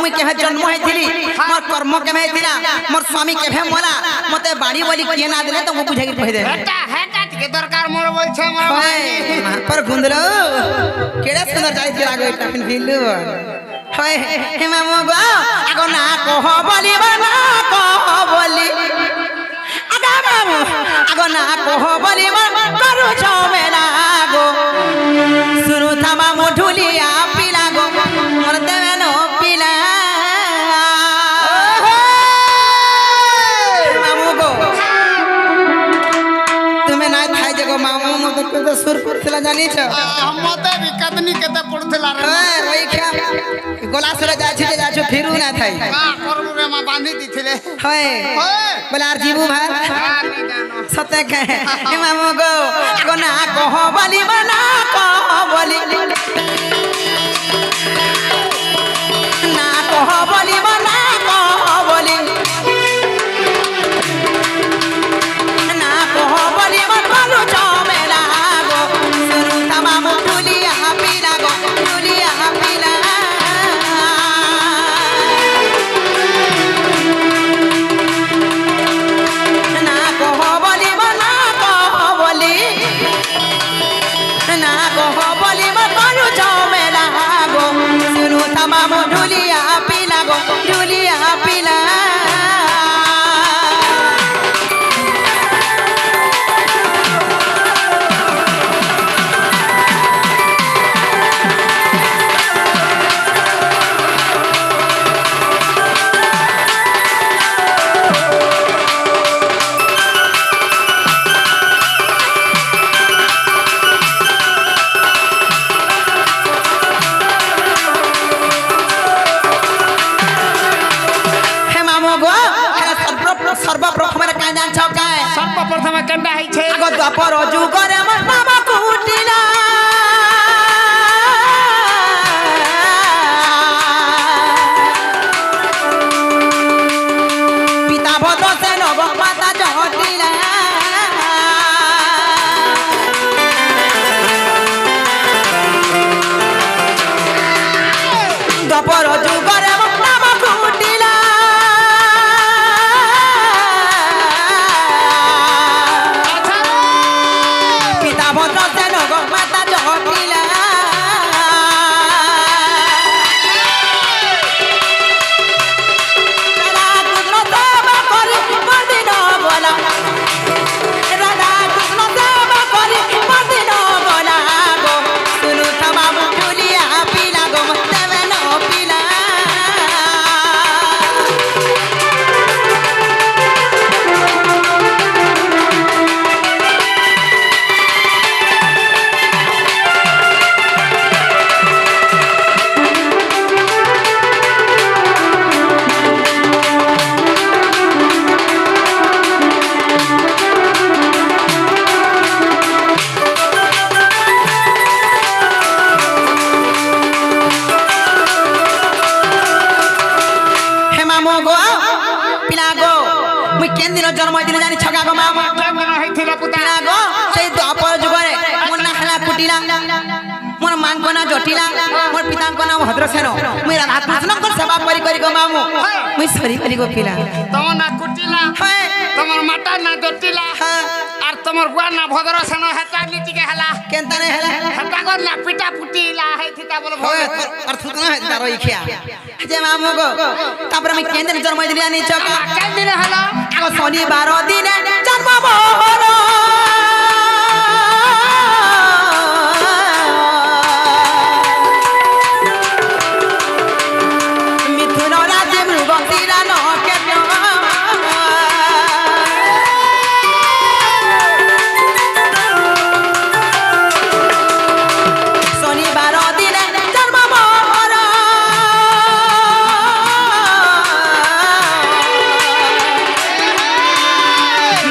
मुई केहे जन्म होइथिली मोर कर्म केमे हेतिला मोर स्वामी केहे मोला मते बाड़ी बोली किए ना देले तो मु बुझाई कहि दे हेटा के दरकार मोर बोलछे मोर भाई पर गुंदरो केडा सुंदर जाई आगो इटा पिन फिलु होय हे मामू गो आगो ना कह बोली ना कह बोली आगा मामू आगो ना कह बोली करू छो मेला गो सुनु था मामू ढुलिया पिला गो मोर देवे नो पिला मामू गो तुम्हें ना थाई जगो मामू मत तो सुर पुरथला जानी छ मते भी कतनी केते पुरथला रे रोई क्या गोला सुरे जा छु फिरू ना थाई का करबु रे मा बांधी दिथिले होय बोला आर जीवू भाई सते कहे हे मामू गो आगो ना कह बोली ना कह बोली ना कह बोली ना कह बोली ना कह बोली बोलू चमेला गो सुनु तमाम ढुलिया पिला गो ढुलिया पिला ना कह बोली ना कह बोली ना कह बोली बोलू चमेला गो सुनु तमाम ढुलिया पिला गो ढुलिया पिला सर्वप्रथम का जान छ काय सर्वप्रथम कंडा है छे आगो द्वापर जुगरे मन बाबा कुटिला पिता भद्र से नव माता जटिला द्वापर जुगरे मन बाबा कुटिला जन्म दिन जानी छगा गो मामा जन्म हैथिला पुता गो सेई द्वापर जुगरे मोर ना हला कुटिला मोर मांग ना जटिला मोर पिता को नाम भद्रसेन मुई राधा कृष्ण को सेवा करी गो मामू मुई सरी करी गो पिला तम ना कुटिला तमर माता ना जटिला आर तमर गुआ ना भद्रसेन हेता नीति के हला केनता ने हला हेता को ना पिटा पुटिला हैथिता बोल और थुकना है तारो इखिया जे मामू गो तापर मैं केंद्र जन्म दिन जानी छगा के दिन हला आगो शनिवार दिन जन्म मोर मिथुन राज्य मृगशिरा नक्षत्र शनिवार दिन जन्म मोर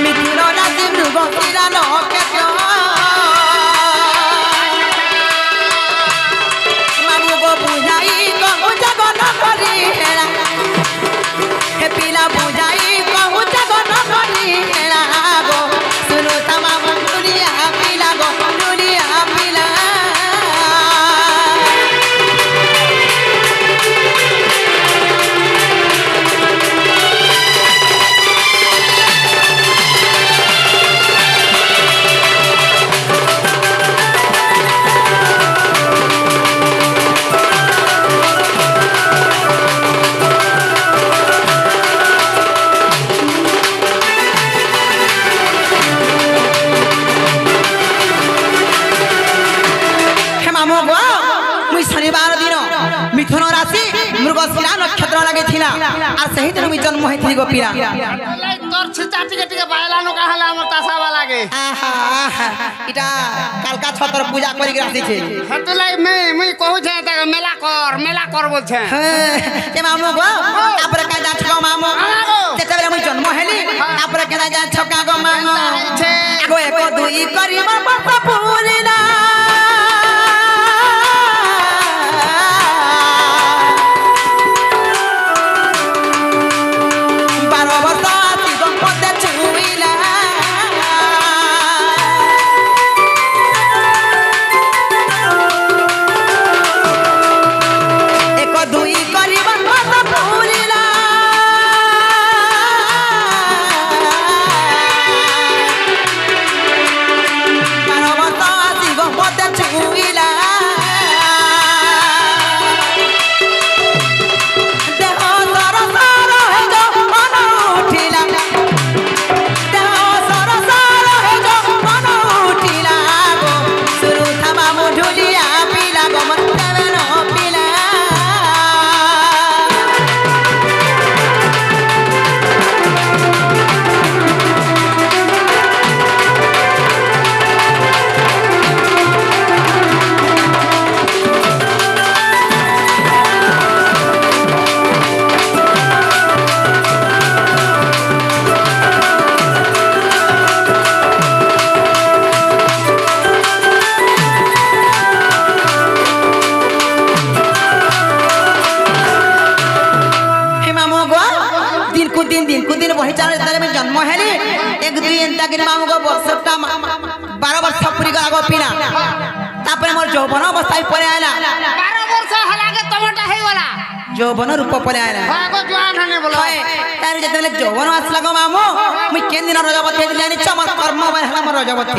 मिथुन राज्य মিথুন রাশি মৃগশিরা নক্ষত্র লাগিছিল আর সেই দিন আমি জন্ম হয়েছিল গোপীরা লাই তোর ছিটা টিকে টিকে বাইলানো কাহালে আমার তাসাবা লাগে আহা আহা এটা কালকা ছতর পূজা করি আসিছে হেতুলাই মুই কহুছে তাকে মেলা কর বলছে যে মামু গো তারপরে কাজ যাচ্ছ গো মামু যেତେବେଳେ মুই জন্ম হেলি তারপরে কেনা যাচ্ছ কা গো মামু আগো এক দুই করিব বাপ পুরিনা जन्म हेली एक दुई एंता कि मामू को वर्षटा 12 वर्ष पूरी गला गोपीना तापर मोर यौवन अवस्था परे आला 12 वर्ष हलागे टमाटा हे वाला यौवन रूप परे आला हां गो जवान हने बोलो तार जेतले यौवन आसला गो मामू मुई केन दिन रजबती जानि छ मत कर्म बाय हला मोर रजबती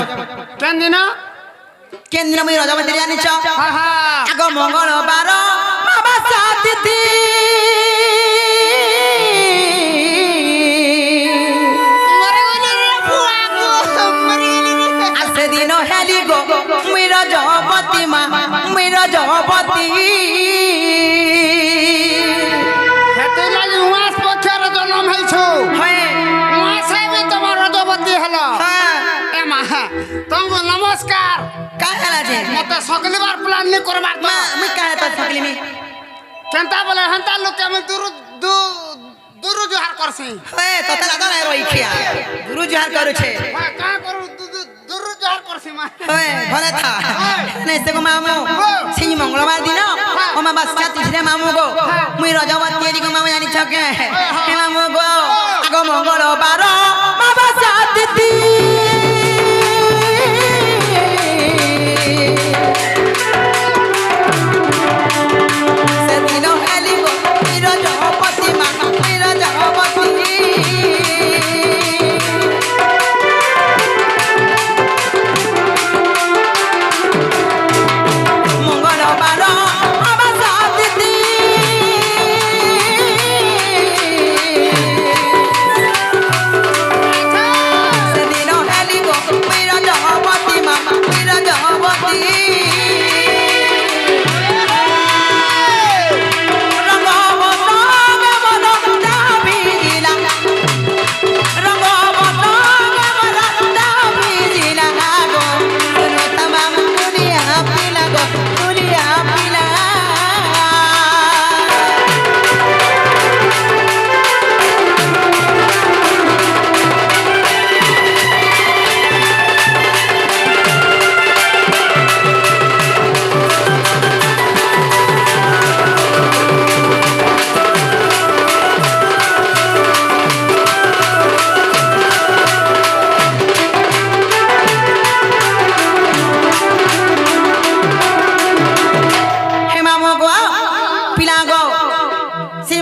केन दिन मुई रजबती जानि छ हां हां आगो मंगलवार बाबा साथी रजपति हेतु लागि उवास पक्षर जन्म हैछु उवासे भी तमर रजपति हलो ए मा तुमको नमस्कार का हला जे मते सकली बार प्लान नि करबार मा मी काहे त सकली मी केनता बोले हंता लोग के मैं दुरु जोहार करसी तते लागल है रोई खिया दुरु जोहार करू छे का करू दुरु जोहार करसी मा भले था नहीं से को मामू सिंह मंगलवार दिन अमावास्या तिथि मामू गो मुई रजवती एरी को मामू जानि छके हे मामू गो आगो मंगलवार अमावास्या तिथि से दिन हेली गो मुई रजपति मा मुई रजपति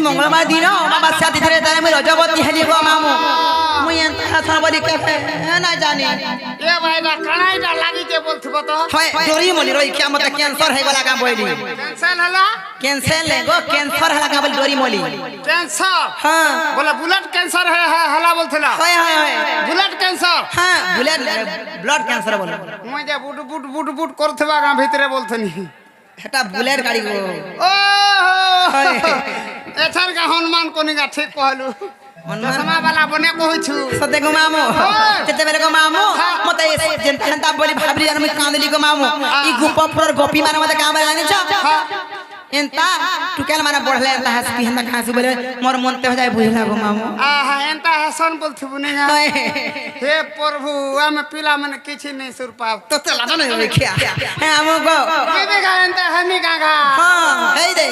मंगलवार दिन अमावास्या तिथि रे तारे मैं रजवती हेली गो मामू मुई एंता थाबरी के ना जानी ए भाईला कणाईटा लागि के बोलथबो तो होय डोरी मोली रोई क्या मत कैंसर है गला का बोली कैंसर हला कैंसर ले गो कैंसर हला का बोल डोरी मोली कैंसर हां बोला ब्लड कैंसर है हला बोलथला होय होय होय ब्लड कैंसर हां ब्लड कैंसर बोल मुई जे बुट करथबा गा भीतरे बोलथनी हेटा बुलेट गाड़ी गो ओहो এছার গা হনুমান কোনিগা ঠিক কহলু চশমা বালা বনে কইছু সতে গো মামু যেতেবেলে গো মামু মতে যেনতা হেনতা বলি ভাবলি জানো মুই কাঁদলি গো মামু ই গোপপুরর গোপী মানে মতে কামে জানিছ এনতা টুকেল মানে বড়লে এনতা হাসি হেনতা কাঁসু বলে মোর মনতে হয়ে যায় বুঝলা গো মামু আহা এনতা হাসন বলথিবু নিগা হে প্রভু আমি পিলা মানে কিছু নেই সুর পাব তো তো লাটো নই খিয়া হ্যাঁ আমু গো কেবে গা এনতা হানি গাগা হ্যাঁ হেই দে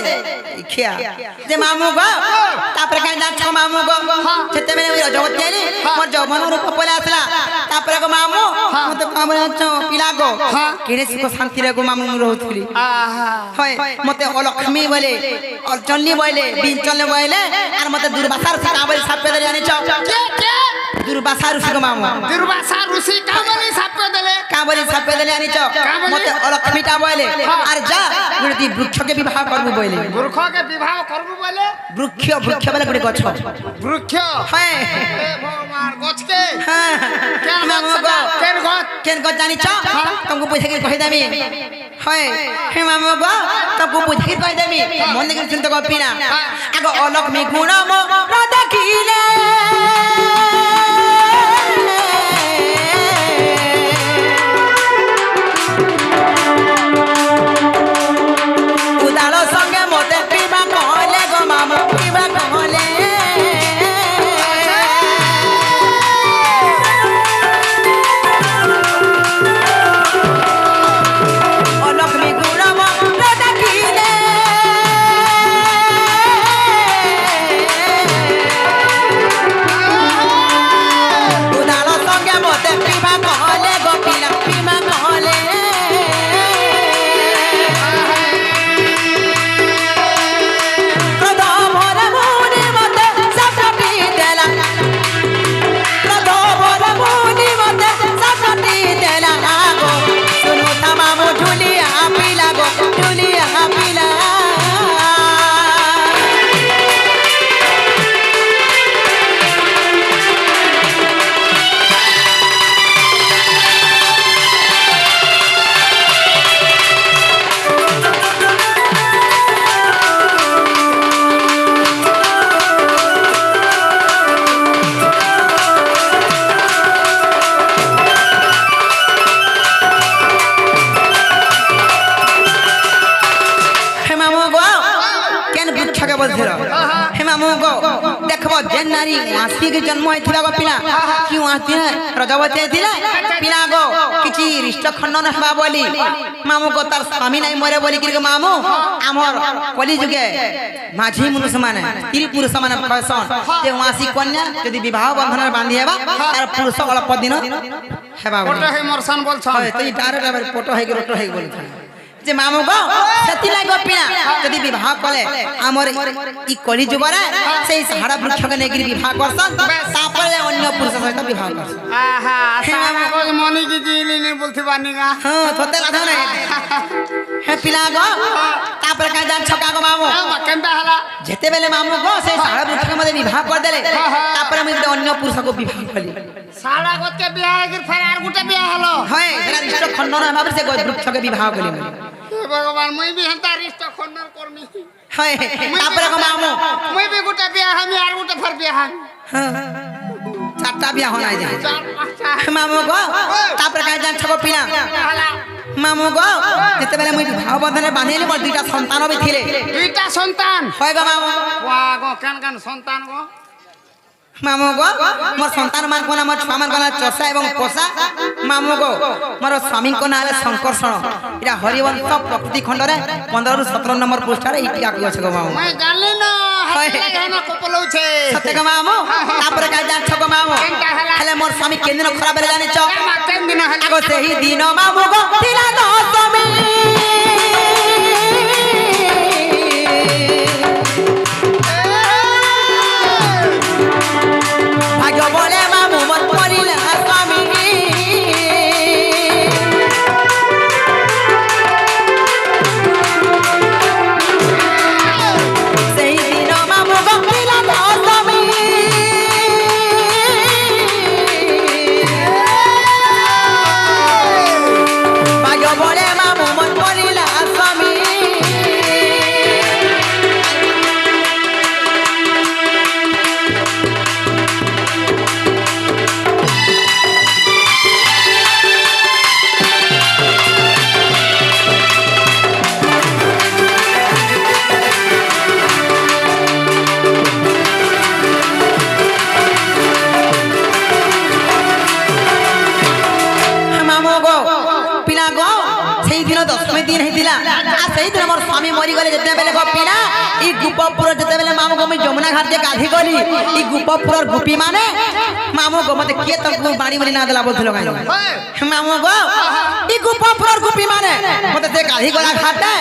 খিয়া যে মামু গো তারপরে কাই যাচ্ছ মামু গো যেতেবেলে ওই রজবতী আইলি মোর যৌবন রূপ পলে আসলা তারপরে গো মামু মতে কামে যাচ্ছ পিলা গো কেনে সুখ শান্তি রে গো মামু রহুথলি আহা হয় মতে অলক্ষ্মী বলে অলচন্ডী বলে বিঞ্চলে বলে আর মতে দুর্বাসার শিকা বলে সাপে দেলে জানিছ দুর্বাসার শিক মামু দুর্বাসা ঋষি কাবলি সাপে দেলে কাবলি সাপে দেলে জানিছ মতে অলক্ষ্মীটা বলে আর যা গুড়ি বৃক্ষকে বিবাহ করবু বলে বৃক্ষকে বিবাহ করবু বলে বৃক্ষ বৃক্ষ বলে গুড়ি গছ বৃক্ষ হ্যাঁ হে ভগবান গছকে হ্যাঁ কেন মামু গো কেন গছ কেন গছ জানিছ তোমাকে পয়সা কি কই দেমি হয় হে মামু গো তোমাকে পয়সা কি কই দেমি মনে করে চিন্তা করবি না আগো অলক্ষ্মী গুণ মো দেখিলে উদাল সঙ্গে মতে পিবা কহলে গো মামু পিবা কহলে অলক্ষ্মী গুণ মো দেখিলে উদাল সঙ্গে মতে পিবা কহলে গো পিলা পিবা কহলে দেখব যে নারী মাসিকে জন্ম হয়েছিল গো পিলা কি মাসি রজবতী ছিল পিলা গো কিছু হৃষ্ট খণ্ডন হবা বলি মামু গো তার স্বামী নাই মরে বলি কি মামু আমার কলি যুগে মাঝি মনুষ্য মানে স্ত্রী পুরুষ মানে কয়সন যে মাসি কন্যা যদি বিবাহ বন্ধনের বান্ধি হেবা তার পুরুষ অল্প দিন হেবা ফটো হে মরসান বলছ হয় তুই ডাইরেক্ট ফটো হয়ে রটো হয়ে বলি যে মামু গো সেতি লাগো পিনা যদি বিবাহ কলে আমর ই কলি যুগরে সেই সাড়া বৃক্ষকে নেগিরি বিবাহ করছন তারপরে অন্য পুরুষ সহিত বিবাহ করছন আহা সারা গো মনি কি জিলি নে বলতে বানিগা হ্যাঁ তোতে লাধো না হে পিলা গো তারপরে কাজ ছকা গো মামু কেনটা হলা যেতে বেলে মামু গো সেই সাড়া বৃক্ষকে মধ্যে বিবাহ করে দেলে তারপরে আমি অন্য পুরুষকে বিবাহ কলি সারা গতে বিয়া গির ফের আর গুটা বিয়া হলো হয় সেটা ইষ্ট খণ্ডন ভাবে সে বৃক্ষকে বিবাহ কলি হে ভগবান মই বি হেতা রিষ্ট খণ্ডন করমি হয় তারপরে গো মামু মই বি গুটা বিয়া আমি আর গুটা ফের বিয়া হাম চারটা বিয়া হনাই যায় চার পাঁচটা মামু গো তারপরে কাজ ছক পিলা মামু গো যেতেবেলে মুই বিবাহ বন্ধনে বাঁধিলি মোর দুইটা সন্তান বি থিলে দুইটা সন্তান হয় গো মামু ওয়া গো কেন কেন সন্তান গো মামু গো মোর সন্তান মান কোনা মোর ছুয়া মান কোনা চষা এবং পোষা মামু গো মোর স্বামী কোনা হলে শঙ্কর্ষণ এটা হরিবংশ প্রকৃতি খণ্ডরে 15 ରୁ 17 নম্বর পৃষ্ঠারে ইটি আকি আছে গো মামু মই জানি না হেনা কপলউছে সতে গো মামু তারপরে কাজ যাচ্ছ গো মামু হেলে মোর স্বামী কেন দিন খরাপ বেলে জানিছ কেন দিন হল আগো সেই দিন মামু গো তিলা দশমী ভাগ্য বলে মামু মন পড়িলা স্বামী সেই দিন মামু গো তিলা দশমী ভাগ্য বলে মামু মন পড়িলা সেই দিন আমার স্বামী মরি গলে যেতে বেলে গোপীনা এই গোপপুর যেতে বেলে মামু গো যমুনা ঘাট যে গাধি গলি এই গোপপুরর গোপী মানে মামু গো মতে কে তো বাড়ি বাড়ি না দেলা বলছিল গাই মামু গো এই গোপপুরর গোপী মানে মতে যে গাধি গলা ঘাটে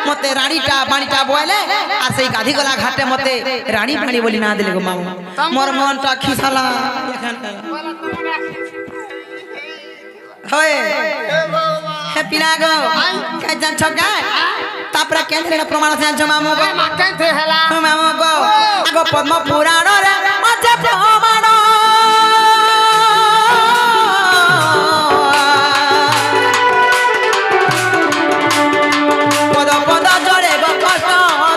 মতে রানীটা বাড়িটা বইলে আর সেই গাধি গলা ঘাটে মতে রানী বাড়ি বলি না দিলে গো মামু মোর মনটা খিসালা হয় হে পিনা গো কাই জানছ গায় তাপরে কেন্দ্রে প্রমাণ আছে জানছ মামু গো কেনতে হেলা মামু গো আগো পদ্ম পুরাণ রে আছে প্রমাণ পদ পদ জড়ে গো কষ্ট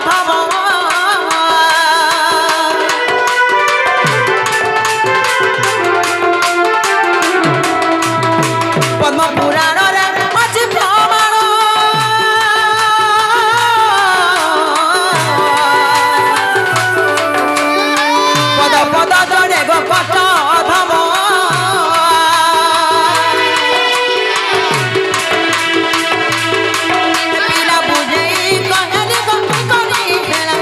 ধব পদ্ম পুরাণ রে আছে প্রমাণ পদ পদ জড়ে গো কষ্ট ধব পিলা বুঝাই কহলি গো কলি খেলা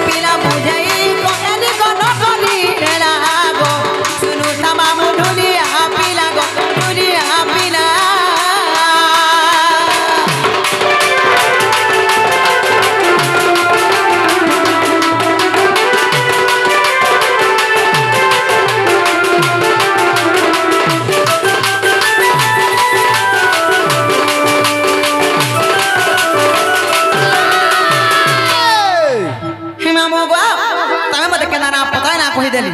পিলা বুঝাই কহলি গো কলি খেলা গো শুনু তামামু ঢুলিয়া পিলা গো ঢুলিয়া পিলা মামু গো তুমি মতে কেনা না পতাই না কহি দেলি